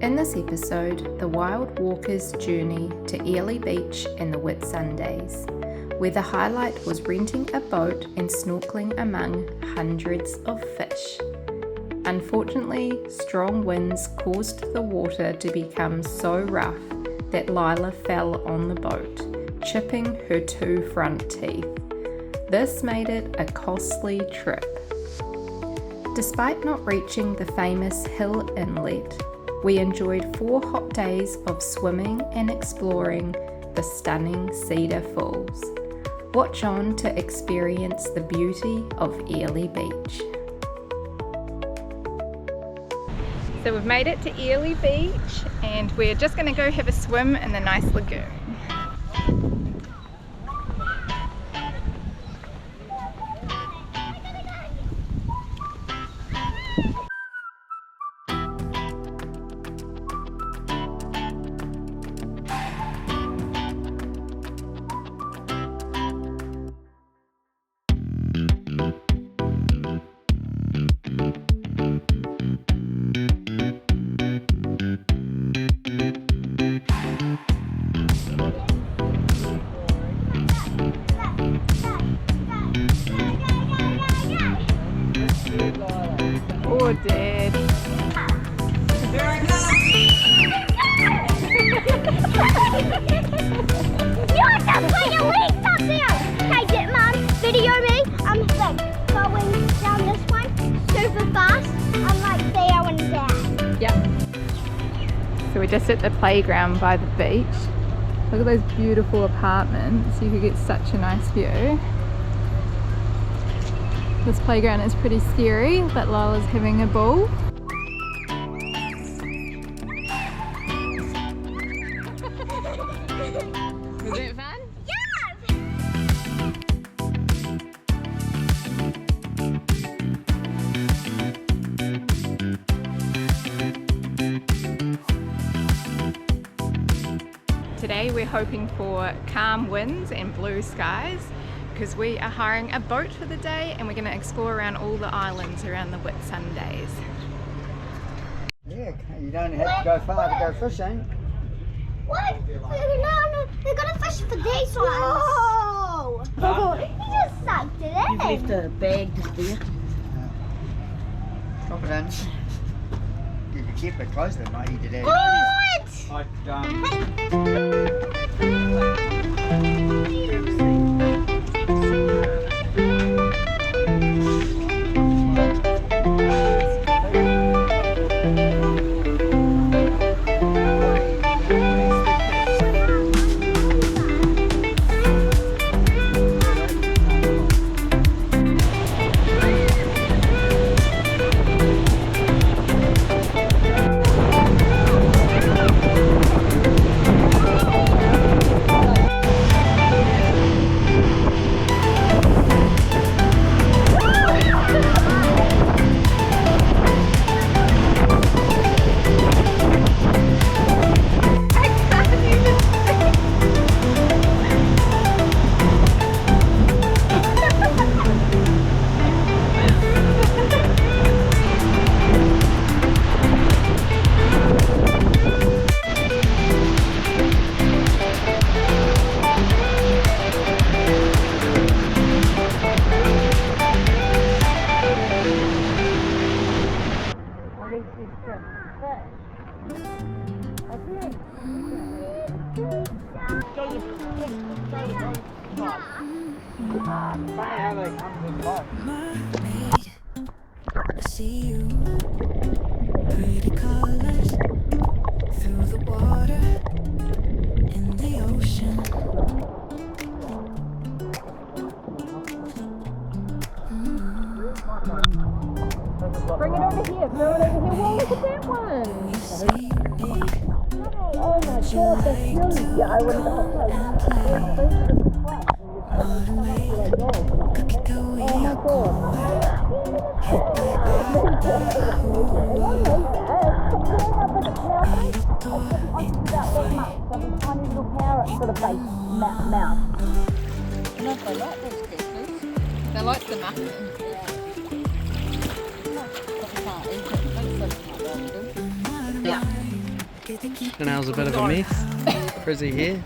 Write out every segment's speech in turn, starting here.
In this episode, the Wild Walker's journey to Airlie Beach in the Whitsundays, where the highlight was renting a boat and snorkeling among hundreds of fish. Unfortunately, strong winds caused the water to become so rough that Lila fell on the boat, chipping her 2 front teeth. This made it a costly trip. Despite not reaching the famous hill inlet, we enjoyed 4 hot days of swimming and exploring the stunning Cedar Falls. Watch on to experience the beauty of Airlie Beach. So we've made it to Airlie Beach and we're just going to go have a swim in the nice lagoon. Oh, Dad. Here I come! You have to put your legs up there! Hey, get Mum, video me. I'm like going down this one super fast. I'm like there and there. Yep. So we're just at the playground by the beach. Look at those beautiful apartments. You could get such a nice view. This playground is pretty scary, but Lila's having a ball. Was it fun? Yes! Today we're hoping for calm winds and blue skies, because we are hiring a boat for the day and we're going to explore around all the islands around the Whitsundays. Yeah, you don't have to go far to go fishing. What? No, we're gonna fish for these ones. No! He just sucked it in. You've left a bag just there. Drop it in. You can keep it close then, mate. You did What? I see you, pretty colors through the water in the ocean. Bring it over here, throw it over here. Whoa, look at that one! You see me, Oh my god, that's huge. Yeah, I wouldn't have could go They like the muffin. Yeah. Chanel's a bit of a mess. Frizzy here.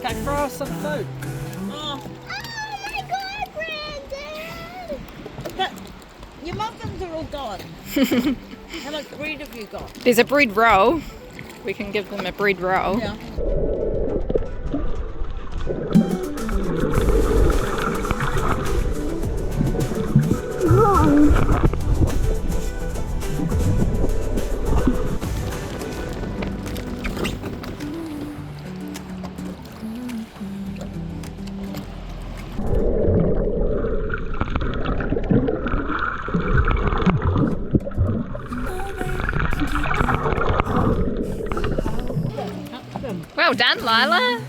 Can throw some food. Oh my god, Brandon! But your muffins are all gone. How much bread have you got? There's a bread roll. We can give them a bread roll. Yeah. Well done, Lila.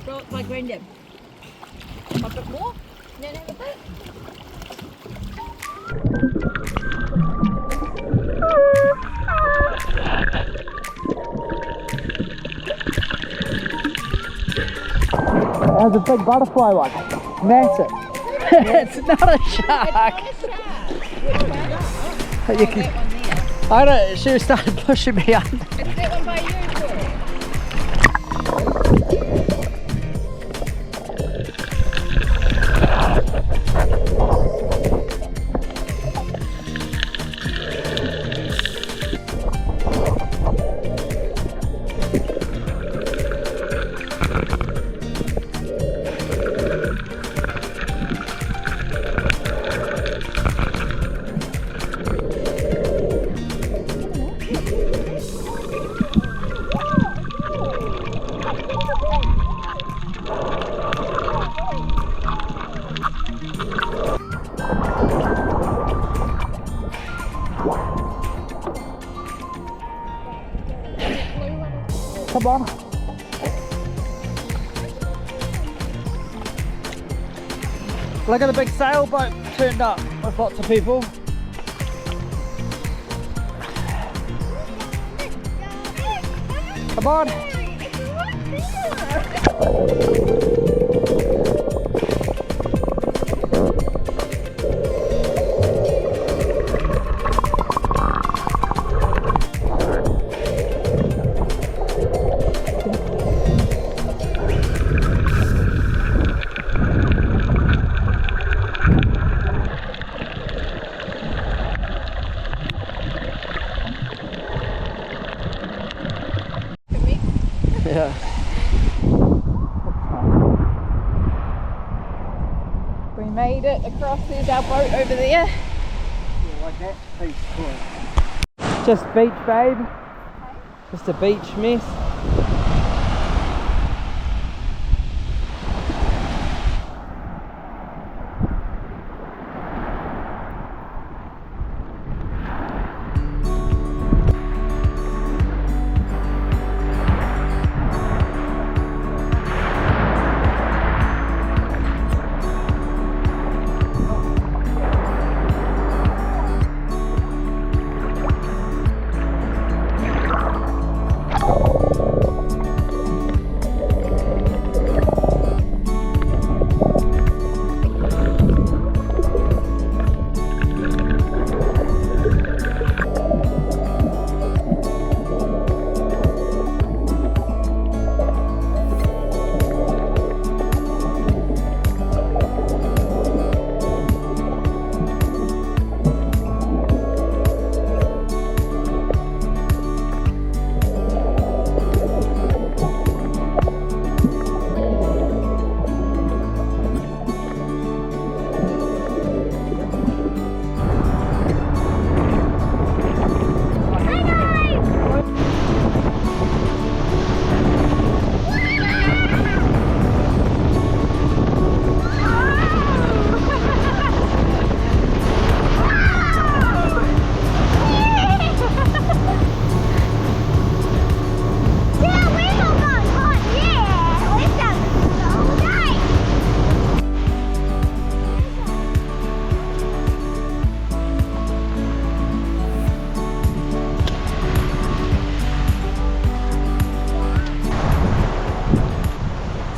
Throw it by granddad. A bit more? Then have a bit. That was a big butterfly one. Massive. It's not a shark. You can, I don't, she started pushing me under. It's that one by you, Come on. Look at the big sailboat turned up with lots of people. Come on. Yeah. We made it across. There's our boat over there. Like that piece, cool. Just beach, babe. Just a beach mess.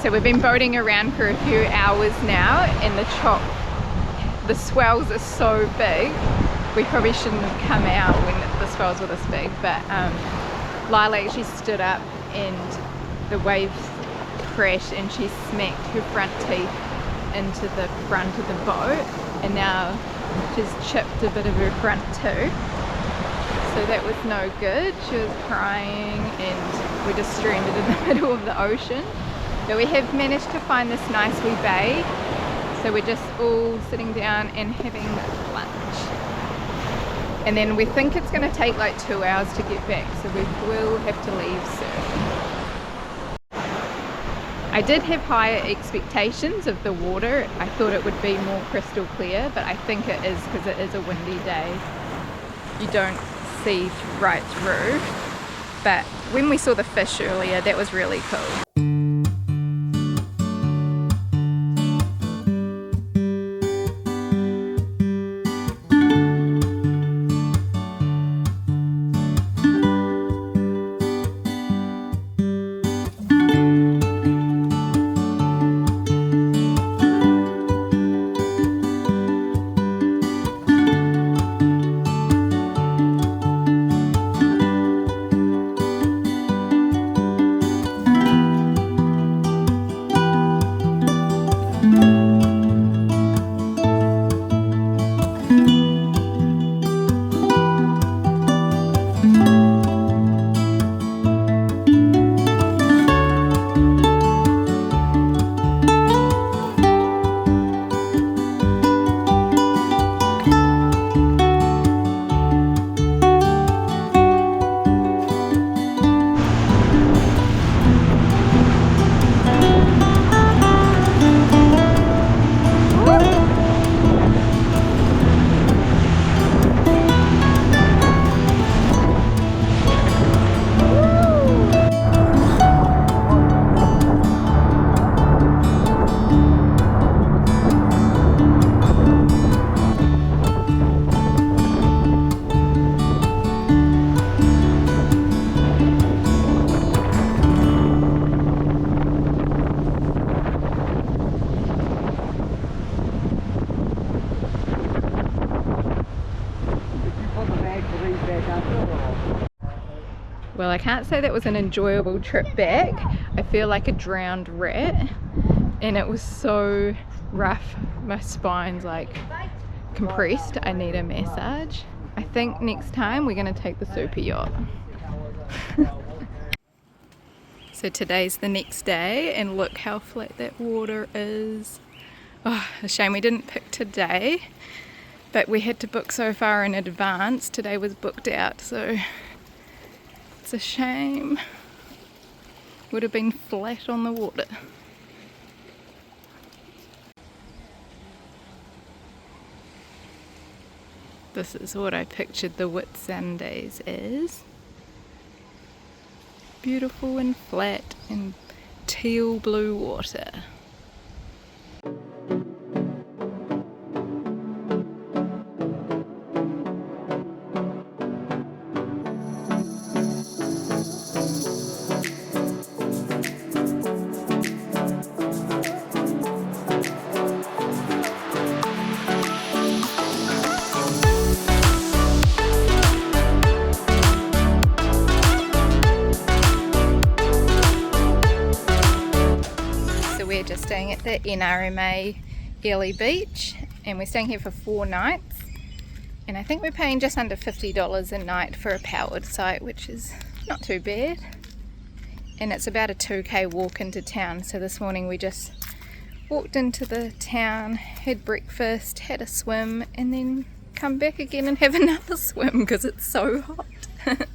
So we've been boating around for a few hours now, and the swells are so big. We probably shouldn't have come out when the swells were this big, but Lila actually stood up and the waves crashed and she smacked her front teeth into the front of the boat, and now she's chipped a bit of her front too. So that was no good. She was crying and we're just stranded in the middle of the ocean. But we have managed to find this nice wee bay. So we're just all sitting down and having lunch. And then we think it's going to take like 2 hours to get back, so we will have to leave soon. I did have higher expectations of the water. I thought it would be more crystal clear, but I think it is because it is a windy day. You don't see right through. But when we saw the fish earlier, that was really cool. Well, I can't say that was an enjoyable trip back. I feel like a drowned rat, and it was so rough. My spine's like compressed. I need a massage. I think next time we're going to take the super yacht. So today's the next day, and look how flat that water is. Oh, a shame we didn't pick today, but we had to book so far in advance. Today was booked out, so it's a shame. Would have been flat on the water. This is what I pictured the Whitsundays as. Beautiful and flat and teal blue water. We're just staying at the NRMA Airlie beach, and we're staying here for 4 nights, and I think we're paying just under $50 a night for a powered site, which is not too bad, and it's about a 2k walk into town. So this morning we just walked into the town, had breakfast, had a swim, and then come back again and have another swim because it's so hot. Okay,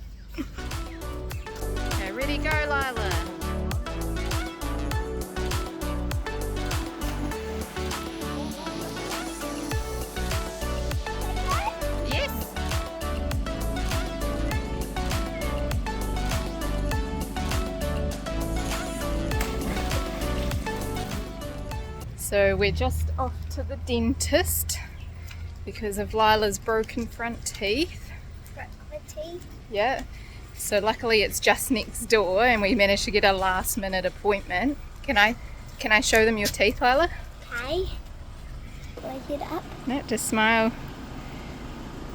ready, go Lila. So we're just off to the dentist because of Lila's broken front teeth. Yeah. So luckily it's just next door and we managed to get a last minute appointment. Can I Can I show them your teeth, Lila? Okay. Do I get up? No, just smile.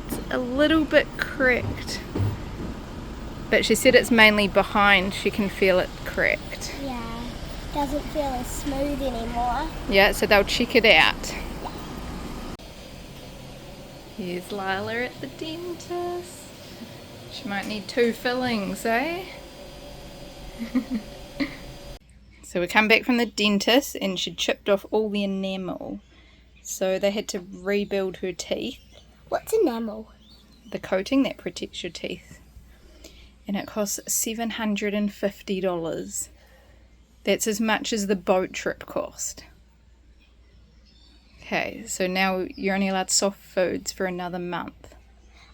It's a little bit cracked. But she said it's mainly behind. She can feel it cracked. Yeah. Doesn't feel as smooth anymore. Yeah, so they'll check it out. Here's Lila at the dentist. She might need 2 fillings, eh? So we come back from the dentist and she chipped off all the enamel. So they had to rebuild her teeth. What's enamel? The coating that protects your teeth. And it costs $750. That's as much as the boat trip cost. Okay, so now you're only allowed soft foods for another month.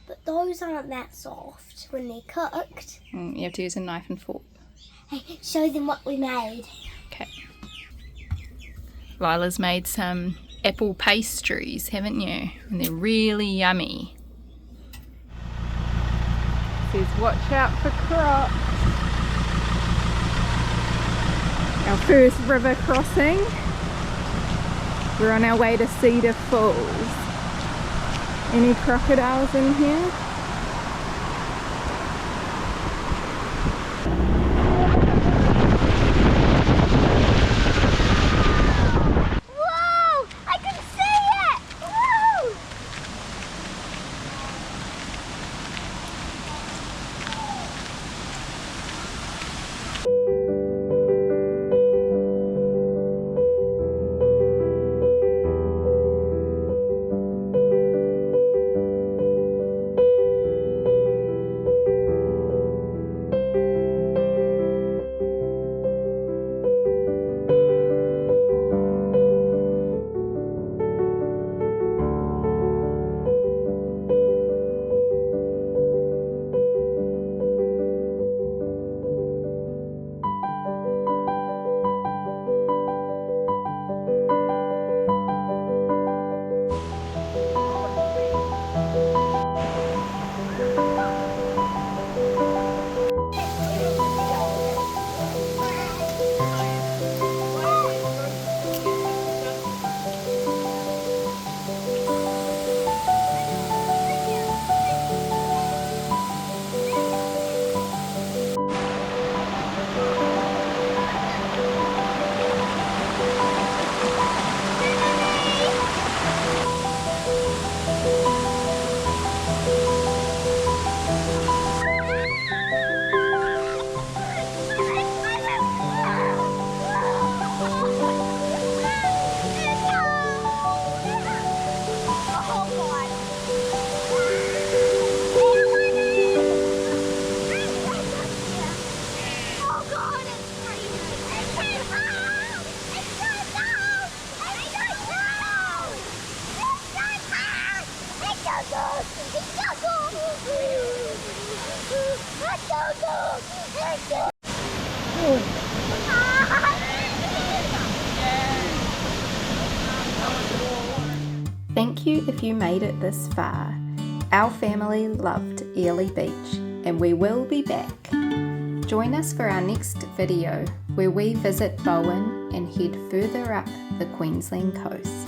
But those aren't that soft when they're cooked. You have to use a knife and fork. Hey, show them what we made. Okay. Lila's made some apple pastries, haven't you? And they're really yummy. It says watch out for crocs. Our first river crossing. We're on our way to Cedar Falls. Any crocodiles in here? Whoa! I can see it! Whoa! Thank you if you made it this far. Our family loved Airlie Beach and we will be back. Join us for our next video where we visit Bowen and head further up the Queensland coast.